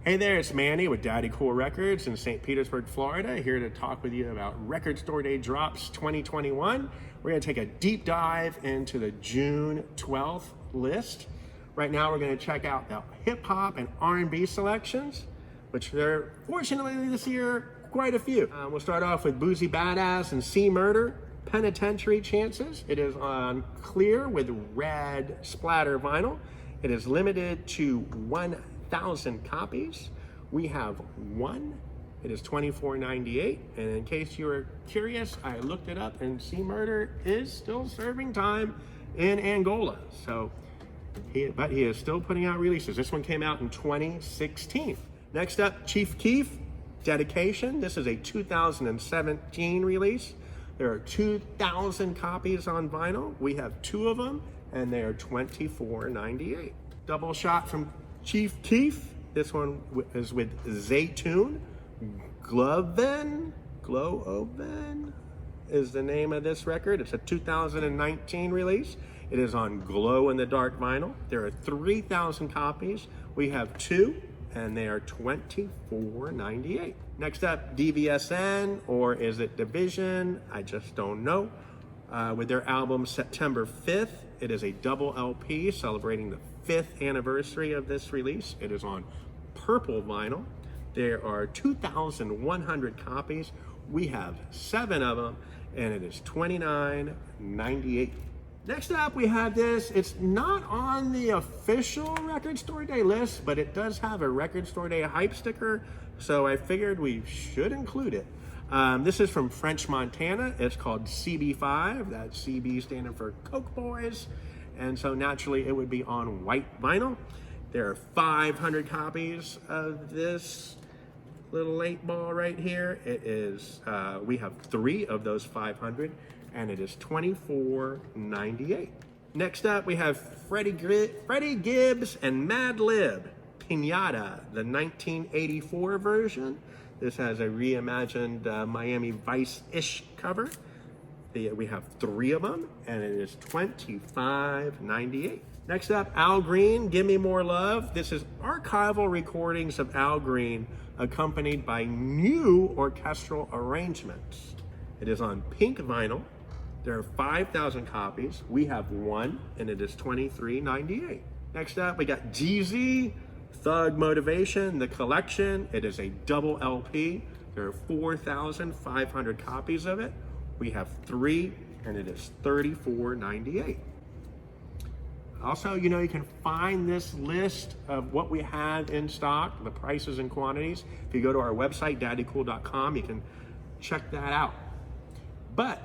Hey there, it's Manny with Daddy Cool Records in St. Petersburg, Florida, here to talk with you about Record Store Day Drops 2021. We're going to take a deep dive into the June 12th list. Right now we're going to check out the hip hop and R&B selections, which there are, fortunately this year, quite a few. We'll start off with Boosie, Badazz, and C Murder, Penitentiary Chances. It is on clear with red splatter vinyl. It is limited to 1,000 copies. We have one. It is $24.98. And in case you were curious, I looked it up and C Murder is still serving time in Angola. So, but he is still putting out releases. This one came out in 2016. Next up, Chief Keef, Dedication. This is a 2017 release. There are 2,000 copies on vinyl. We have two of them, and they are $24.98. Double shot from Chief Keef. This one is with Zaytoven. Glotoven is the name of this record. It's a 2019 release. It is on glow in the dark vinyl. There are 3,000 copies. We have two, and they are $24.98. Next up, DVSN, or is it Division? I just don't know. With their album September 5th. It is a double LP celebrating the 5th anniversary of this release. It is on purple vinyl. There are 2,100 copies. We have 7 of them, and it is $29.98. Next up, we have this. It's not on the official Record Store Day list, but it does have a Record Store Day hype sticker, so I figured we should include it. This is from French Montana. It's called CB5. That's CB standing for Coke Boys. And so naturally it would be on white vinyl. There are 500 copies of this little 8-ball right here. It is, we have 3 of those 500, and it is $24.98. Next up, we have Freddie Gibbs and Madlib, Pinata, the 1984 version. This has a reimagined Miami Vice-ish cover. We have 3 of them, and it is $25.98. Next up, Al Green, Give Me More Love. This is archival recordings of Al Green accompanied by new orchestral arrangements. It is on pink vinyl. There are 5,000 copies. We have one, and it is $23.98. Next up, we got Jeezy, Thug Motivation, The Collection. It is a double LP. There are 4,500 copies of it. We have 3, and it is $34.98. Also, you can find this list of what we have in stock, the prices and quantities. If you go to our website, daddycool.com, you can check that out. But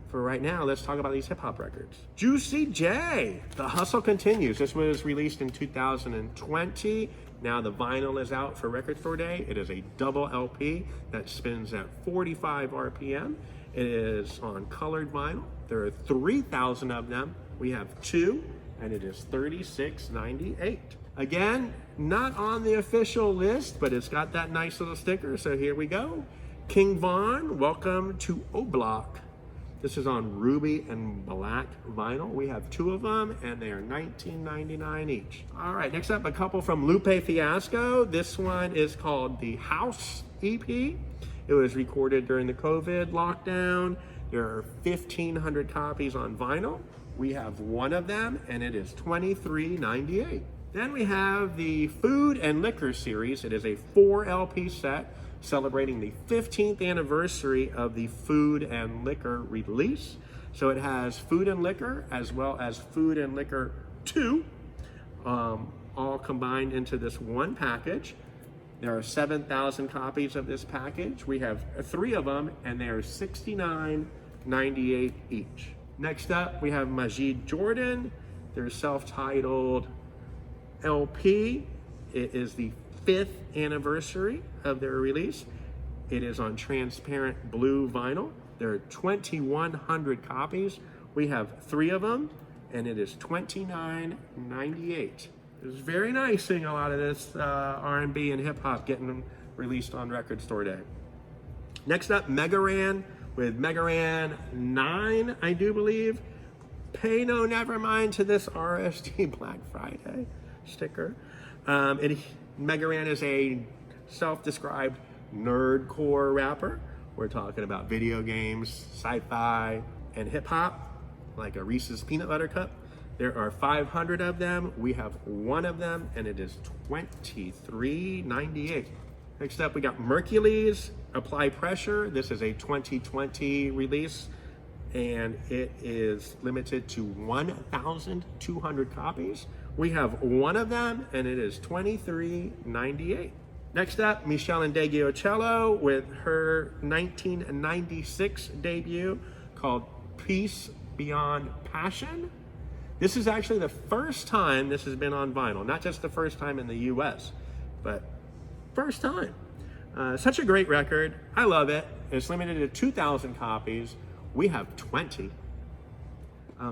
for right now, let's talk about these hip-hop records. Juicy J, The Hustle Continues. This was released in 2020. Now the vinyl is out for Record Store Day. It is a double LP that spins at 45 RPM. It is on colored vinyl. There are 3,000 of them. We have 2, and it is $36.98. Again, not on the official list, but it's got that nice little sticker, so here we go. King Von, Welcome to O-Block. This is on ruby and black vinyl. We have 2 of them, and they are $19.99 each. All right, next up, a couple from Lupe Fiasco. This one is called the House EP. It was recorded during the COVID lockdown. There are 1,500 copies on vinyl. We have 1 of them, and it is $23.98. Then we have the Food and Liquor series. It is a 4 LP set celebrating the 15th anniversary of the Food and Liquor release. So it has Food and Liquor as well as Food and Liquor 2, all combined into this one package. There are 7,000 copies of this package. We have 3 of them, and they are $69.98 each. Next up, we have Majid Jordan, their self-titled LP. It is the 5th anniversary of their release. It is on transparent blue vinyl. There are 2,100 copies. We have 3 of them, and it is $29.98. It's very nice seeing a lot of this R&B and hip hop getting released on Record Store Day. Next up, Megaran with Megaran 9, I do believe. Pay no never mind to this RSD Black Friday sticker. Megaran is a self-described nerdcore rapper. We're talking about video games, sci-fi, and hip-hop, like a Reese's Peanut Butter Cup. There are 500 of them. We have one of them, and it is $23.98. Next up, we got Merkules, Apply Pressure. This is a 2020 release, and it is limited to 1,200 copies. We have one of them, and it is $23.98. Next up, Michelle NdegeOcello with her 1996 debut called Peace Beyond Passion. This is actually the first time this has been on vinyl, not just the first time in the US, but first time. Such a great record. I love it. It's limited to 2,000 copies. We have 20.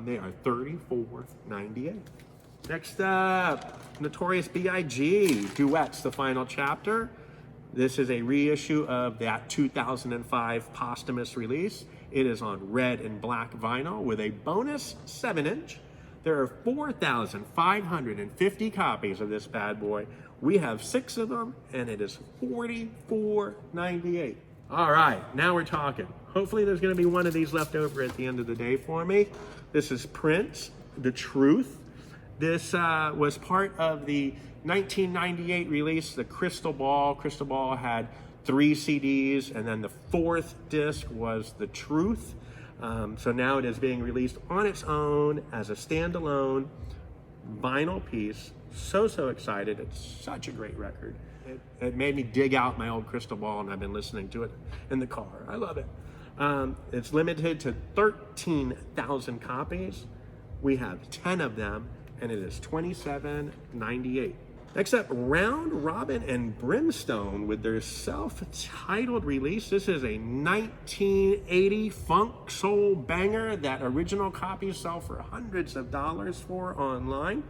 They are $34.98. Next up, Notorious B.I.G. Duets, the final chapter. This is a reissue of that 2005 posthumous release. It is on red and black vinyl with a bonus 7-inch. There are 4,550 copies of this bad boy. We have 6 of them, and it is $44.98. All right, now we're talking. Hopefully there's gonna be one of these left over at the end of the day for me. This is Prince, The Truth. This was part of the 1998 release, the Crystal Ball. Crystal Ball had 3 CDs, and then the 4th disc was The Truth. So now it is being released on its own as a standalone vinyl piece. So excited. It's such a great record. It made me dig out my old Crystal Ball, and I've been listening to it in the car. I love it. It's limited to 13,000 copies. We have 10 of them, and it is $27.98. Next up, Round Robin and Brimstone with their self-titled release. This is a 1980 funk soul banger that original copies sell for hundreds of dollars for online.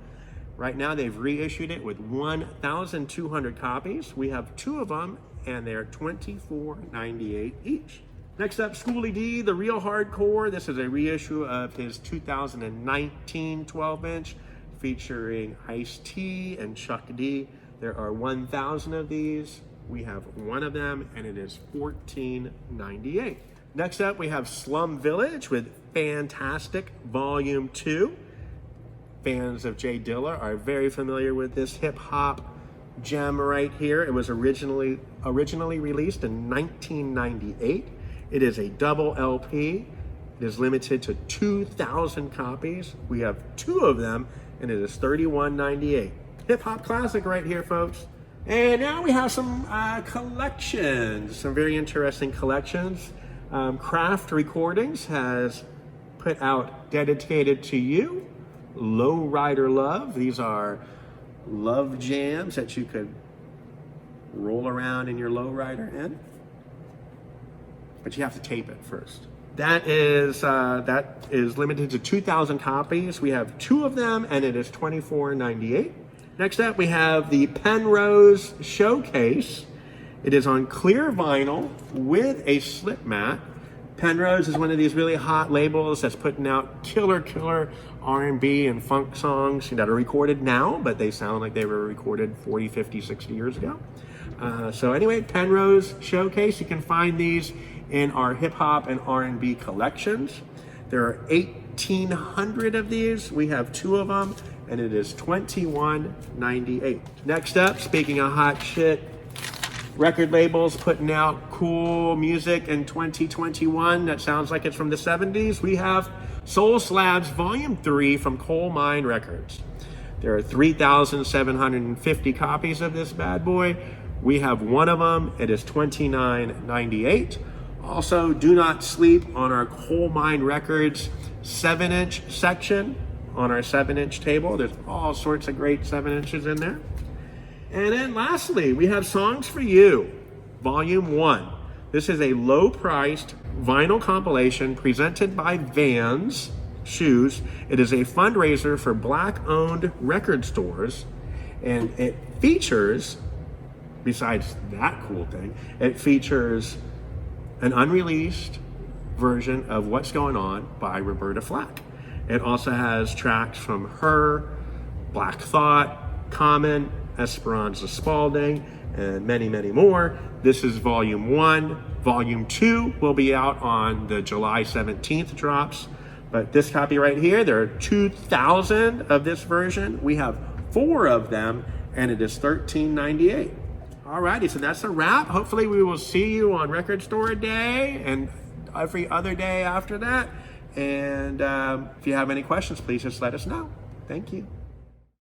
Right now, they've reissued it with 1,200 copies. We have 2 of them, and they're $24.98 each. Next up, Schoolie D, The Real Hardcore. This is a reissue of his 2019 12-inch featuring Ice-T and Chuck D. There are 1,000 of these. We have one of them, and it is $14.98. Next up, we have Slum Village with Fantastic Volume 2. Fans of Jay Dilla are very familiar with this hip-hop gem right here. It was originally released in 1998. It is a double LP. It is limited to 2,000 copies. We have 2 of them, and it is $31.98. Hip-hop classic right here, folks. And now we have some collections, some very interesting collections. Craft Recordings has put out Dedicated to You, Lowrider Love. These are love jams that you could roll around in your lowrider in, but you have to tape it first. That is limited to 2,000 copies. We have 2 of them, and it is $24.98. Next up, we have the Penrose Showcase. It is on clear vinyl with a slip mat. Penrose is one of these really hot labels that's putting out killer R&B and funk songs that are recorded now, but they sound like they were recorded 40, 50, 60 years ago. So anyway, Penrose Showcase, you can find these in our hip hop and R&B collections. There are 1,800 of these. We have 2 of them, and it is $21.98. Next up, speaking of hot shit, record labels putting out cool music in 2021 that sounds like it's from the 70s. We have Soul Slabs Volume 3 from Coal Mine Records. There are 3,750 copies of this bad boy. We have one of them. It is $29.98. Also, do not sleep on our Coal Mine Records 7-inch section on our 7-inch table. There's all sorts of great 7 inches in there. And then lastly, we have Songs for You, Volume 1. This is a low-priced vinyl compilation presented by Vans Shoes. It is a fundraiser for Black-owned record stores, and it features, besides that cool thing, it features an unreleased version of What's Going On by Roberta Flack. It also has tracks from Her, Black Thought, Common, Esperanza Spalding, and many, many more. This is volume 1. Volume 2 will be out on the July 17th drops. But this copy right here, there are 2,000 of this version. We have 4 of them, and it is $13.98. Alrighty, so that's a wrap. Hopefully we will see you on Record Store Day and every other day after that. And if you have any questions, please just let us know. Thank you.